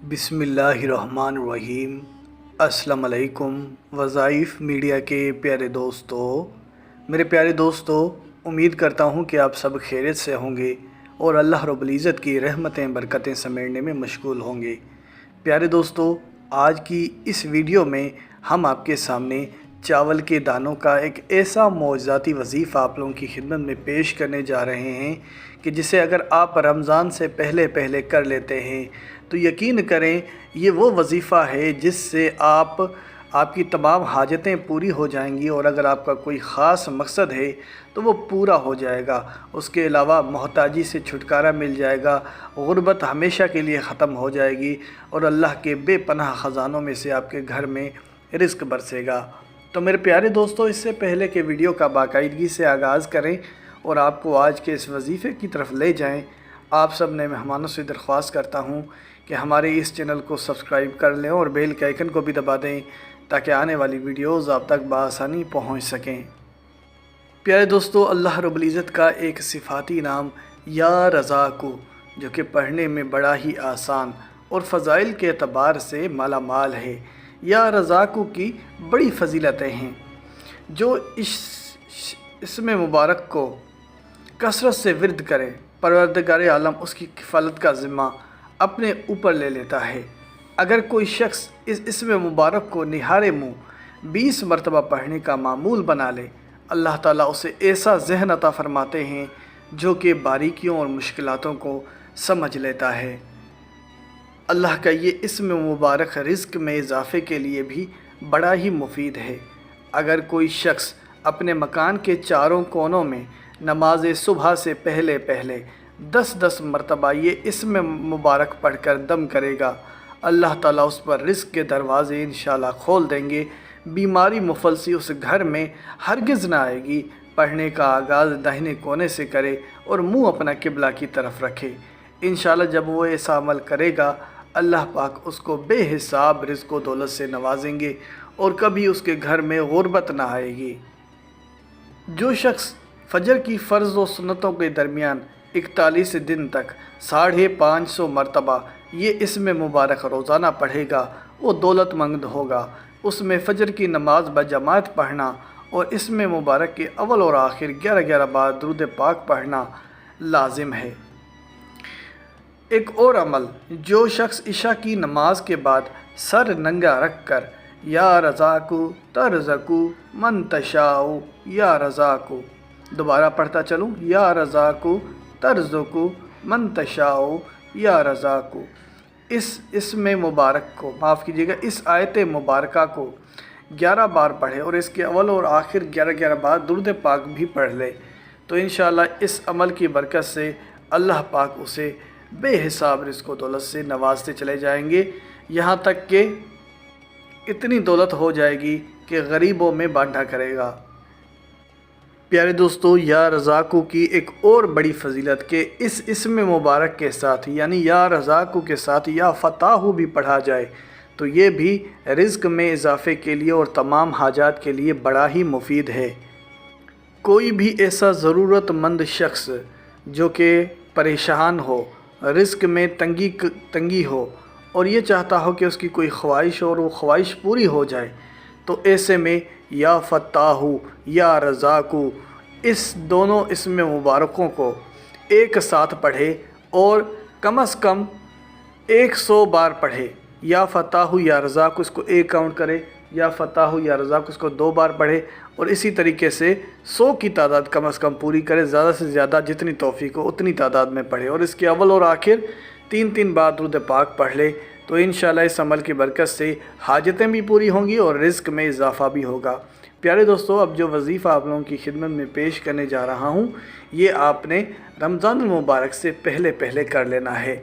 बिस्मिल्लाहिर्रहमानिर्रहीम। अस्सलाम वालेकुम। वज़ाइफ मीडिया के प्यारे दोस्तों, मेरे प्यारे दोस्तों, उम्मीद करता हूँ कि आप सब खैरियत से होंगे और अल्लाह रब्बुल इज़्ज़त की रहमतें बरकतें समेटने में मशगूल होंगे। प्यारे दोस्तों, आज की इस वीडियो में हम आपके सामने चावल के दानों का एक ऐसा मौजज़ाती वजीफ़ा आप लोगों की खिदमत में पेश करने जा रहे हैं कि जिसे अगर आप रमज़ान से पहले पहले कर लेते हैं तो यकीन करें ये वो वजीफ़ा है जिससे आपकी तमाम हाजतें पूरी हो जाएंगी और अगर आपका कोई ख़ास मकसद है तो वो पूरा हो जाएगा। उसके अलावा मोहताजी से छुटकारा मिल जाएगा, गुर्बत हमेशा के लिए ख़त्म हो जाएगी और अल्लाह के बेपनाह ख़ज़ानों में से आपके घर में रिज़्क़ बरसेगा। तो मेरे प्यारे दोस्तों, इससे पहले कि वीडियो का बाकायदगी से आगाज़ करें और आपको आज के इस वजीफ़े की तरफ ले जाएं, आप सब ने मेहमानों से दरख्वास्त करता हूं कि हमारे इस चैनल को सब्सक्राइब कर लें और बेल के आइकन को भी दबा दें ताकि आने वाली वीडियोज़ आप तक बआसानी पहुंच सकें। प्यारे दोस्तों, अल्लाह रब्बुल इज़्ज़त का एक सिफ़ाती नाम या रज़ाक़ु, जो कि पढ़ने में बड़ा ही आसान और फ़ज़ाइल के एतबार से माला माल है। या रज़ाक़ु की बड़ी फ़जीलतें हैं। जो इसमें मुबारक को कसरत से विर्द करें, परवरदिगार आलम उसकी किफ़ालत का ज़िम्मा अपने ऊपर ले लेता है। अगर कोई शख्स इसमें मुबारक को निहारे मुँह 20 मरतबा पढ़ने का मामूल बना ले, अल्लाह ताला उसे ऐसा ज़हन अता फ़रमाते हैं जो कि बारीकियों और मुश्किलातों को समझ लेता है। अल्लाह का ये इसमें मुबारक रिज़्क़ में इजाफ़े के लिए भी बड़ा ही मुफीद है। अगर कोई शख्स अपने मकान के चारों कोनों में नमाज सुबह से पहले पहले 10-10 मरतबा ये इसमें मुबारक पढ़कर दम करेगा, अल्लाह ताला उस पर रिज़्क़ के दरवाज़े इंशाअल्लाह खोल देंगे। बीमारी मुफलसी उस घर में हरगिज़ ना आएगी। पढ़ने का आगाज़ दाहिने कोने से करे और मुँह अपना किबला की तरफ रखे। इंशाअल्लाह जब वो ऐसा अमल करेगा, अल्लाह पाक उसको बेहिसाब रिज़्क़ व दौलत से नवाजेंगे और कभी उसके घर में गुर्बत ना आएगी। जो शख्स फ़जर की फ़र्ज़ व सुन्नतों के दरमियान 41 दिन तक 550 मरतबा ये इसमें मुबारक रोज़ाना पढ़ेगा, वो दौलतमंद होगा। उसमें फ़जर की नमाज बजमात पढ़ना और इसमें मुबारक के अव्वल और आखिर 11-11 बार दुरूद पाक पढ़ना लाजिम है। एक और अमल, जो शख्स इशा की नमाज के बाद सर नंगा रख कर या रज़ाक़ु तरज़क़ु मन तशाउ या रज़ाक़ु, दोबारा पढ़ता चलूँ, या रज़ाक़ु तरज़क़ु मन तशाउ या रज़ाक़ु, इसमें मुबारक को माफ़ कीजिएगा, इस आयत मुबारका को 11 बार पढ़े और इसके अव्वल और आखिर 11-11 बार दुरूद पाक भी पढ़ ले, तो इंशाअल्लाह इस अमल की बरकत से अल्लाह पाक उसे बेहिसाब रिज़्क़ व दौलत से नवाजते चले जाएंगे। यहाँ तक कि इतनी दौलत हो जाएगी कि गरीबों में बांटा करेगा। प्यारे दोस्तों, या रज़ाक़ु की एक और बड़ी फ़जीलत के इसमें मुबारक के साथ यानी या रज़ाक़ु के साथ या फ़ताहु भी पढ़ा जाए तो ये भी रिज़्क़ में इजाफ़े के लिए और तमाम हाजात के लिए बड़ा ही मुफीद है। कोई भी ऐसा ज़रूरतमंद शख्स जो कि परेशान हो, रिज़्क़ में तंगी हो और ये चाहता हो कि उसकी कोई ख्वाहिश और वो ख्वाहिश पूरी हो जाए, तो ऐसे में या फ़ताहु या रज़ाक़ु इस दोनों इसमें मुबारकों को एक साथ पढ़े और कम से कम 100 बार पढ़े। या फ़ताहु या रज़ाक़ु इसको एक काउंट करे, या फ़ताहु या रज़ाक़ु इसको 2 बार पढ़े और इसी तरीके से 100 की तादाद कम से कम पूरी करे। ज़्यादा से ज़्यादा जितनी तौफ़ीक़ हो उतनी तादाद में पढ़े और इसके अव्वल और आखिर 3-3 बार दुरूद पाक पढ़ ले, तो इंशाअल्लाह इस अमल की बरकत से हाजतें भी पूरी होंगी और रिज़्क़ में इजाफ़ा भी होगा। प्यारे दोस्तों, अब जो वजीफ़ा आप लोगों की खिदमत में पेश करने जा रहा हूँ, ये आपने रमज़ान मुबारक से पहले पहले कर लेना है।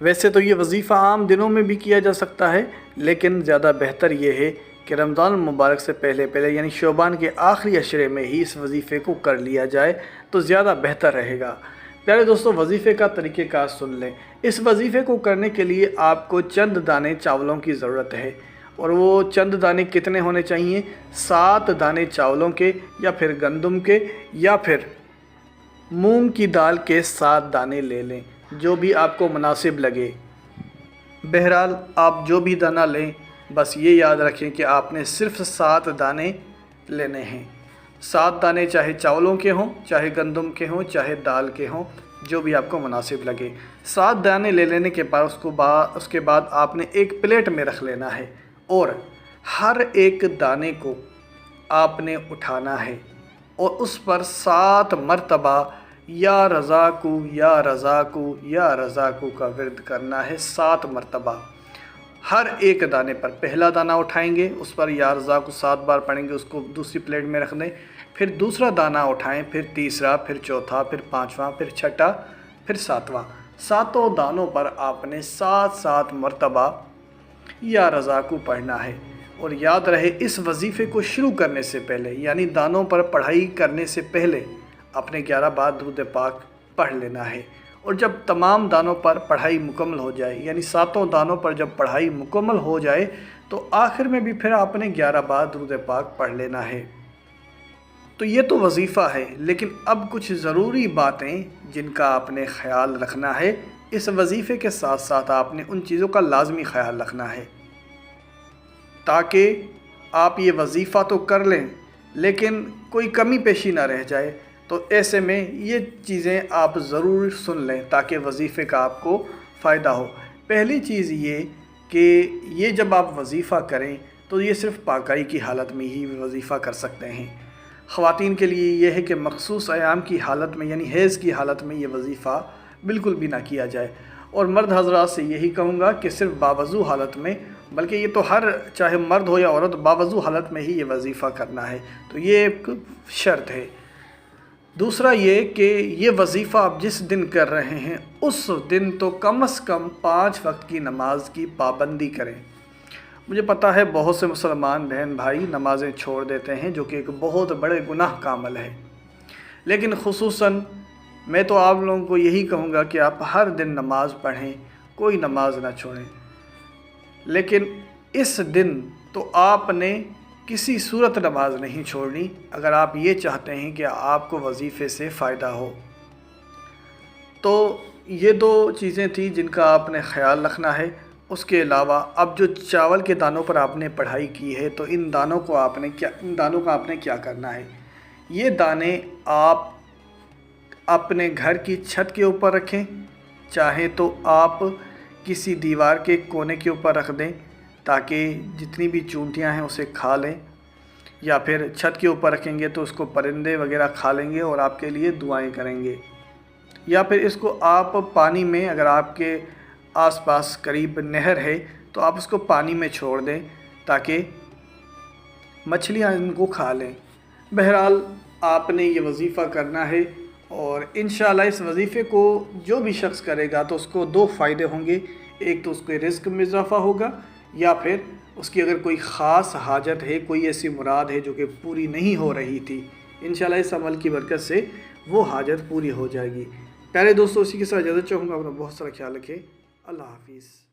वैसे तो ये वजीफ़ा आम दिनों में भी किया जा सकता है, लेकिन ज़्यादा बेहतर ये है कि रमज़ान मुबारक से पहले पहले यानी शोबान के आखिरी अशरे में ही इस वजीफ़े को कर लिया जाए तो ज़्यादा बेहतर रहेगा। प्यारे दोस्तों, वजीफ़े का तरीक़ेकार सुन लें। इस वजीफ़े को करने के लिए आपको चंद दाने चावलों की ज़रूरत है और वो चंद दाने कितने होने चाहिए? 7 दाने चावलों के या फिर गंदम के या फिर मूंग की दाल के 7 दाने ले लें, जो भी आपको मुनासिब लगे। बहरहाल आप जो भी दाना लें बस ये याद रखें कि आपने सिर्फ 7 दाने लेने हैं। 7 दाने चाहे चावलों के हों, चाहे गंदम के हों, चाहे दाल के हों, जो भी आपको मुनासिब लगे। 7 दाने ले लेने के बाद उसके बाद आपने एक प्लेट में रख लेना है और हर एक दाने को आपने उठाना है और उस पर 7 मरतबा या रज़ाकू या रज़ाकू या रज़ाकू का विर्द करना है। 7 मरतबा हर एक दाने पर। पहला दाना उठाएंगे, उस पर या रज़ाकू 7 बार पढ़ेंगे, उसको दूसरी प्लेट में रख दें। फिर दूसरा दाना उठाएं, फिर तीसरा, फिर चौथा, फिर पाँचवा, फिर छठा, फिर सातवां। 7 दानों पर आपने 7 मरतबा या रज़ाकू पढ़ना है। और याद रहे, इस वजीफ़े को शुरू करने से पहले यानी दानों पर पढ़ाई करने से पहले अपने 11 बार दुरूद पाक पढ़ लेना है। और जब तमाम दानों पर पढ़ाई मुकम्मल हो जाए यानी 7 दानों पर जब पढ़ाई मुकम्मल हो जाए तो आखिर में भी फिर आपने 11 बार दुरूद पाक पढ़ लेना है। तो ये तो वजीफ़ा है, लेकिन अब कुछ ज़रूरी बातें जिनका आपने ख्याल रखना है। इस वजीफ़े के साथ साथ आपने उन चीज़ों का लाजमी ख्याल रखना है ताकि आप ये वजीफ़ा तो कर लें लेकिन कोई कमी पेशी ना रह जाए। तो ऐसे में ये चीज़ें आप ज़रूर सुन लें ताकि वजीफ़े का आपको फ़ायदा हो। पहली चीज़ ये कि ये जब आप वजीफ़ा करें तो ये सिर्फ़ पाकाई की हालत में ही वजीफ़ा कर सकते हैं। ख़वातीन के लिए यह है कि मखसूस अयाम की हालत में यानी हैज़ की हालत में ये वजीफ़ा बिल्कुल भी ना किया जाए। और मर्द हज़रात से यही कहूँगा कि सिर्फ़ बावज़ू हालत में, बल्कि ये तो हर चाहे मर्द हो या औरत, बावज़ू हालत में ही ये वजीफ़ा करना है। तो ये एक शर्त है। दूसरा ये कि ये वजीफ़ा आप जिस दिन कर रहे हैं उस दिन तो कम से कम 5 वक्त की नमाज की पाबंदी करें। मुझे पता है बहुत से मुसलमान बहन भाई नमाज़ें छोड़ देते हैं, जो कि एक बहुत बड़े गुनाह का अमल है, लेकिन खुसूसन मैं तो आप लोगों को यही कहूँगा कि आप हर दिन नमाज़ पढ़ें, कोई नमाज ना छोड़ें। लेकिन इस दिन तो आपने किसी सूरत नमाज नहीं छोड़नी अगर आप ये चाहते हैं कि आपको वजीफ़े से फ़ायदा हो। तो ये 2 चीज़ें थी जिनका आपने ख़याल रखना है। उसके अलावा अब जो चावल के दानों पर आपने पढ़ाई की है तो इन दानों का आपने क्या करना है। ये दाने आप अपने घर की छत के ऊपर रखें, चाहे तो आप किसी दीवार के कोने के ऊपर रख दें ताकि जितनी भी चूंटियां हैं उसे खा लें, या फिर छत के ऊपर रखेंगे तो उसको परिंदे वगैरह खा लेंगे और आपके लिए दुआएं करेंगे। या फिर इसको आप पानी में, अगर आपके आसपास करीब नहर है तो आप उसको पानी में छोड़ दें ताकि मछलियां इनको खा लें। बहरहाल आपने ये वजीफ़ा करना है और इंशाअल्लाह इस वजीफ़े को जो भी शख्स करेगा तो उसको 2 फ़ायदे होंगे। एक तो उसके रिस्क में इजाफ़ा होगा, या फिर उसकी अगर कोई ख़ास हाजत है, कोई ऐसी मुराद है जो कि पूरी नहीं हो रही थी, इंशाअल्लाह इस अमल की बरकत से वो हाजत पूरी हो जाएगी। प्यारे दोस्तों, इसी के साथ इजाज़त चाहूँगा। अपना बहुत सारा ख्याल रखें। अल्लाह हाफिज़।